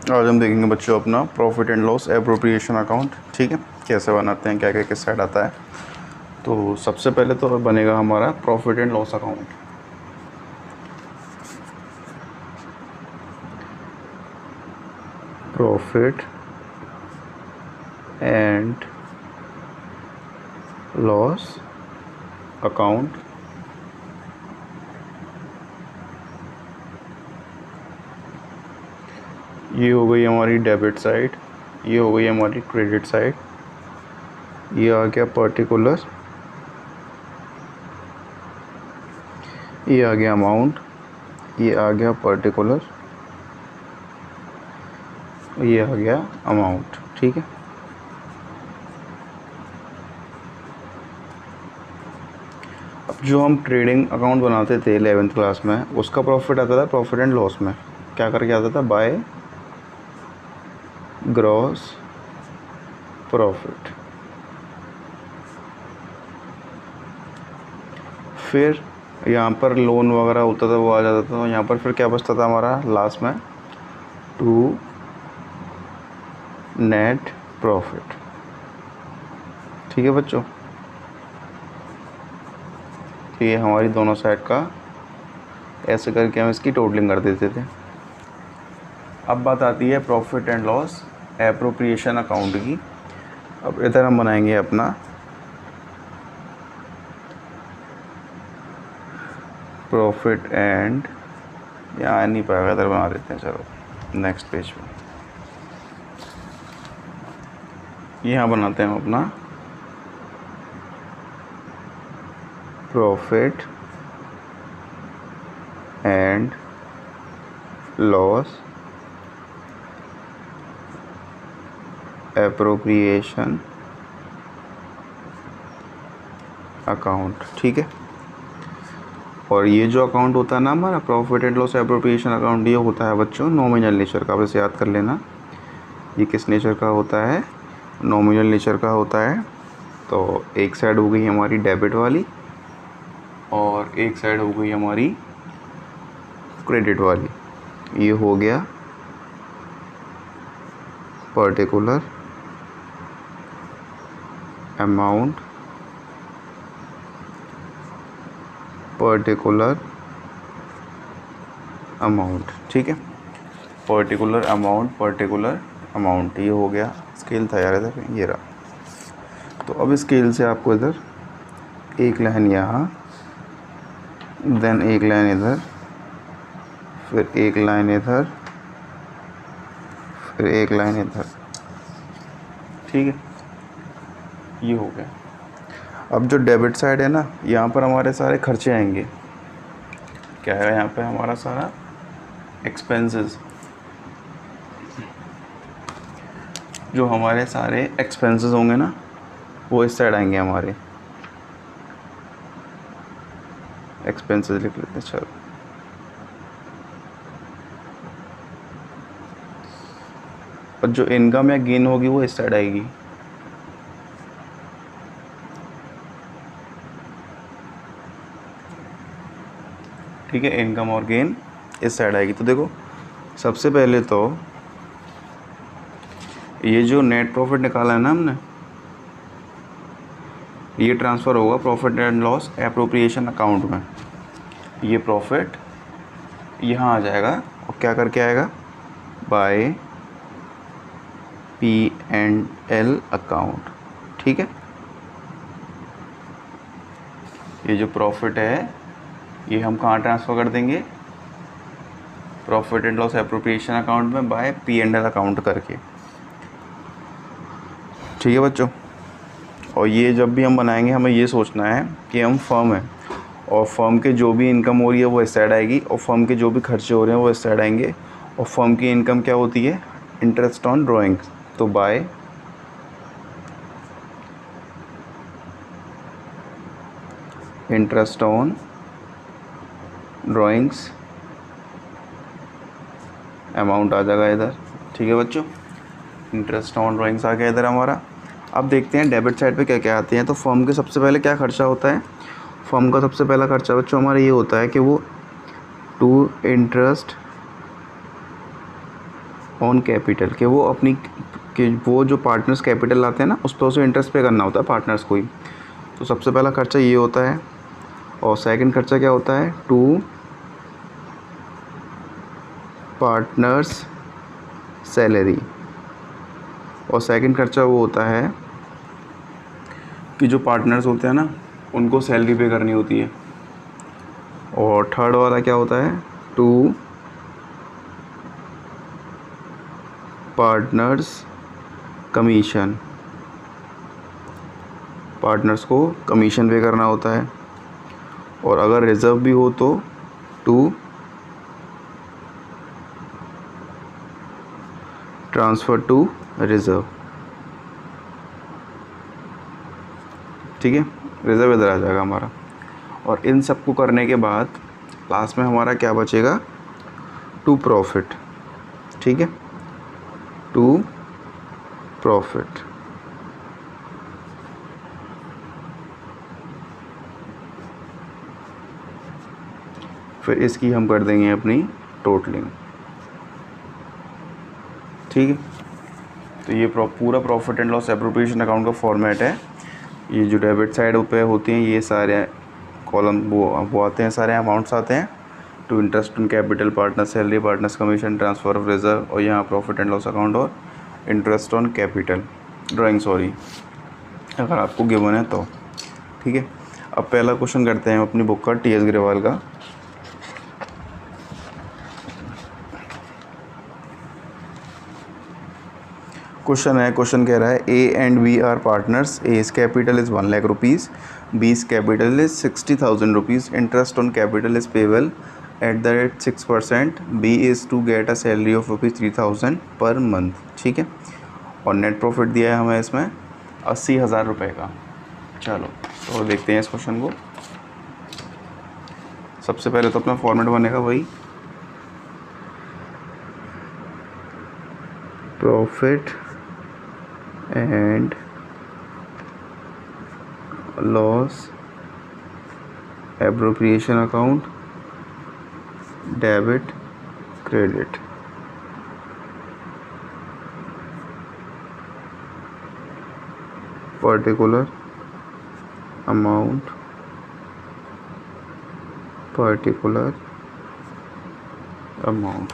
आज हम देखेंगे बच्चों अपना profit and loss appropriation account. ठीक है, कैसे बनाते हैं, क्या क्या किस साइड आता है। तो सबसे पहले तो बनेगा हमारा profit and loss account. Profit and loss account ये हो गई हमारी डेबिट साइड, ये हो गई हमारी क्रेडिट साइड, ये आ गया पर्टिकुलर, ये आ गया अमाउंट, ये आ गया पर्टिकुलर, ये आ गया अमाउंट। ठीक है, अब जो हम ट्रेडिंग अकाउंट बनाते थे 11th क्लास में, उसका प्रॉफिट आता था प्रॉफिट एंड लॉस में। क्या करके आता था? By gross profit. फिर यहाँ पर लोन वगैरह होता था, वो आ जाता था। तो यहाँ पर फिर क्या बचता था हमारा लास्ट में? To net profit. ठीक है बच्चों, तो ये हमारी दोनों साइड का ऐसे करके हम इसकी टोटलिंग कर देते थे। अब बात आती है profit and loss appropriation account की। अब इधर हम बनाएंगे अपना प्रॉफिट एंड, यहाँ नहीं पाएगा, इधर बना देते हैं। चलो नेक्स्ट पेज पे यहाँ बनाते हैं हम अपना profit and loss appropriation account. ठीक है, और ये जो अकाउंट होता है ना हमारा profit and loss appropriation account, ये होता है बच्चों नॉमिनल नेचर का। बस याद कर लेना, ये किस नेचर का होता है? नॉमिनल नेचर का होता है। तो एक साइड हो गई हमारी डेबिट वाली और एक साइड हो गई हमारी क्रेडिट वाली। ये हो गया पर्टिकुलर अमाउंट, पर्टिकुलर अमाउंट। ठीक है, पर्टिकुलर अमाउंट, पर्टिकुलर अमाउंट, ये हो गया। स्केल था यार इधर, ये रहा। तो अब स्केल से आपको इधर एक लाइन यहाँ, देन एक लाइन इधर, फिर एक लाइन इधर, फिर एक लाइन इधर। ठीक है, ये हो गया। अब जो डेबिट साइड है ना, यहाँ पर हमारे सारे खर्चे आएंगे। क्या है यहाँ पे? हमारा सारा एक्सपेंसेस, जो हमारे सारे एक्सपेंसेस होंगे ना, वो इस साइड आएंगे। हमारे एक्सपेंसेस लिख लेते हैं। चलो, और जो इनकम या गेन होगी वो इस साइड आएगी। ठीक है, इनकम और गेन इस साइड आएगी। तो देखो, सबसे पहले तो ये जो नेट प्रॉफिट निकाला है ना हमने, ये ट्रांसफ़र होगा profit and loss appropriation account में। ये प्रॉफिट यहाँ आ जाएगा और क्या करके आएगा? By P&L account. ठीक है, ये जो प्रॉफिट है ये हम कहाँ ट्रांसफ़र कर देंगे? Profit and loss appropriation account में बाय P&L अकाउंट करके। ठीक है बच्चों, और ये जब भी हम बनाएंगे हमें ये सोचना है कि हम फर्म हैं और फर्म के जो भी इनकम हो रही है वो इस साइड आएगी और फर्म के जो भी खर्चे हो रहे हैं वो इस साइड आएंगे। और फर्म की इनकम क्या होती है? Interest on drawings. तो by interest on drawings amount आ जाएगा इधर। ठीक है बच्चों, इंटरेस्ट ऑन ड्राइंग्स आ गया इधर हमारा। अब देखते हैं डेबिट साइड पे क्या क्या आते हैं। तो फर्म के सबसे पहले क्या खर्चा होता है? फर्म का सबसे पहला खर्चा बच्चों हमारा ये होता है कि वो टू इंटरेस्ट ऑन कैपिटल कि वो अपनी कि वो जो पार्टनर्स कैपिटल लाते हैं ना उस पर उसे इंटरेस्ट पे करना होता है पार्टनर्स को ही। तो सबसे पहला खर्चा ये होता है। और सेकंड खर्चा क्या होता है, टू पार्टनर्स सैलरी। और सेकंड खर्चा वो होता है कि जो पार्टनर्स होते हैं ना उनको सैलरी पे करनी होती है। और थर्ड वाला क्या होता है, टू पार्टनर्स कमीशन। पार्टनर्स को कमीशन पे करना होता है। और अगर रिज़र्व भी हो तो टू ट्रांसफ़र टू रिज़र्व। ठीक है, रिज़र्व इधर आ जाएगा हमारा। और इन सब को करने के बाद लास्ट में हमारा क्या बचेगा, टू प्रॉफिट। ठीक है, टू प्रॉफिट। फिर इसकी हम कर देंगे अपनी टोटलिंग। ठीक है, तो ये पूरा profit and loss appropriation account का फॉर्मेट है। ये जो डेबिट साइड पे होती हैं ये सारे कॉलम वो आते हैं, सारे अमाउंट्स आते हैं। To interest on capital, partner salary, partners commission, transfer of reserve, और यहाँ प्रॉफिट एंड लॉस अकाउंट और interest on capital drawing, sorry, अगर आपको गिवन है तो। ठीक है, अब पहला क्वेश्चन करते हैं अपनी बुक का, टी.एस. ग्रेवाल का। क्वेश्चन कह रहा है A and B are partners. A's capital is 1 lakh rupees, बी's capital is 60,000 rupees, interest on capital is payable at the rate 6%, B is to get a salary of ₹3,000 per month. ठीक है, और net profit दिया है हमें इसमें 80,000 रुपये का। चलो तो देखते हैं इस क्वेश्चन को। सबसे पहले तो अपना फॉर्मेट बनेगा वही, profit and loss appropriation account, debit credit. Particular amount, particular amount.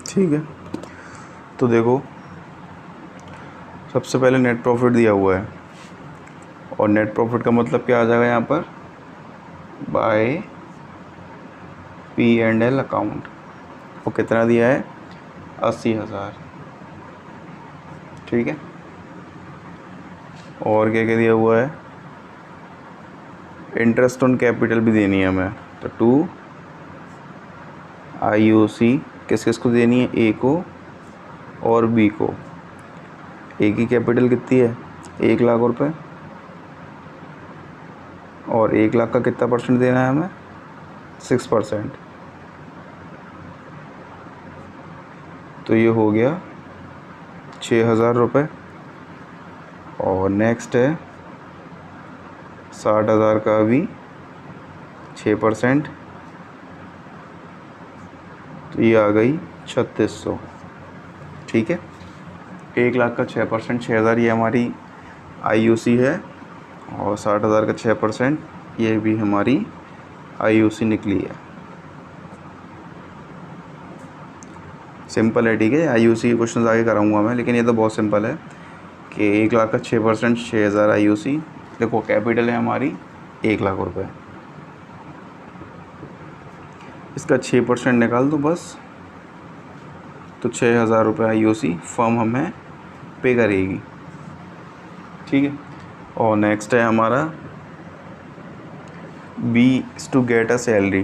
ठीक है, तो देखो सबसे पहले नेट प्रॉफिट दिया हुआ है, और नेट प्रॉफिट का मतलब क्या आ जाएगा यहाँ पर, बाय P&L अकाउंट। वो कितना दिया है, 80,000। ठीक है, और क्या क्या दिया हुआ है, इंटरेस्ट ऑन कैपिटल भी देनी है हमें, तो टू IOC किस किस को देनी है, ए को और बी को। ए की कैपिटल कितनी है, 1 लाख रुपए, और 1 लाख का कितना परसेंट देना है हमें, 6%। तो ये हो गया 6,000 रुपये। और नेक्स्ट है 60,000 का भी 6%, तो ये आ गई 3600। ठीक है, 1 लाख का 6%, 6,000 ये हमारी IOC है, और 60,000 का 6% ये भी हमारी IOC निकली है। सिंपल है, ठीक है। IOC के क्वेश्चन आगे कराऊंगा मैं, लेकिन ये तो बहुत सिंपल है कि 1 लाख का 6%, 6,000 IOC। देखो कैपिटल है हमारी 1 लाख रुपए, इसका 6% निकाल दो बस, तो 6,000 रुपये IOC फर्म हमें पे करेगी। ठीक है, और नेक्स्ट है हमारा B is to get a salary,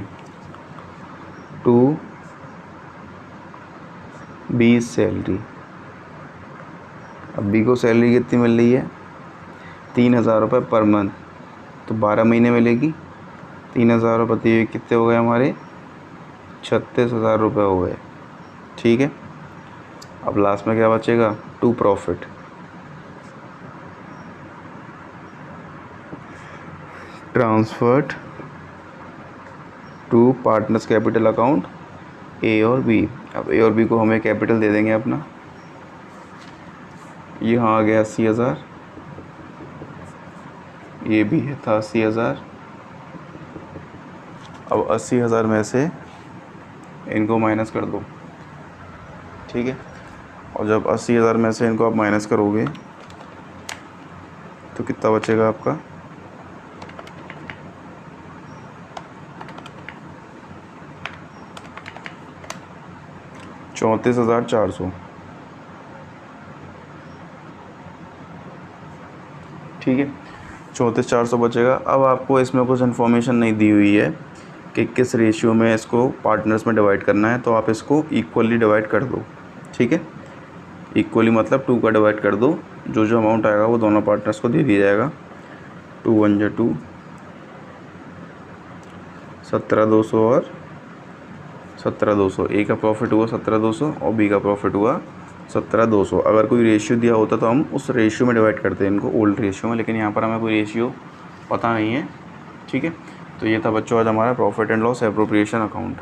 to B salary. अब B को सैलरी कितनी मिल रही है, 3,000 रुपये पर मंथ, तो 12 महीने मिलेगी। 3,000 रुपये कितने हो गए हमारे, 36,000 रुपये हो गए। ठीक है, अब लास्ट में क्या बचेगा, to profit. Transferred to partners capital account A और बी। अब ए और बी को हमें कैपिटल दे देंगे अपना। यहाँ आ गया 80,000, ये भी है था 80,000। अब 80,000 में से इनको माइनस कर दो, ठीक है। और जब 80,000 में से इनको आप माइनस करोगे तो कितना बचेगा आपका, 34,400, ठीक है। 34,400 बचेगा। अब आपको इसमें कुछ इन्फॉर्मेशन नहीं दी हुई है कि किस रेशियो में इसको पार्टनर्स में डिवाइड करना है, तो आप इसको इक्वली डिवाइड कर दो, ठीक है। इक्वली मतलब 2 का डिवाइड कर दो, जो जो अमाउंट आएगा वो दोनों पार्टनर्स को दे दिया जाएगा। 2 1 जा 2, 17,200 और 17,200। ए का प्रॉफिट हुआ 17,200 और बी का प्रॉफिट हुआ 17,200। अगर कोई रेशियो दिया होता तो हम उस रेशियो में डिवाइड करते हैं इनको, ओल्ड रेशियो में, लेकिन यहाँ पर हमें कोई रेशियो पता नहीं है, ठीक है। तो ये था बच्चों आज हमारा profit and loss appropriation account.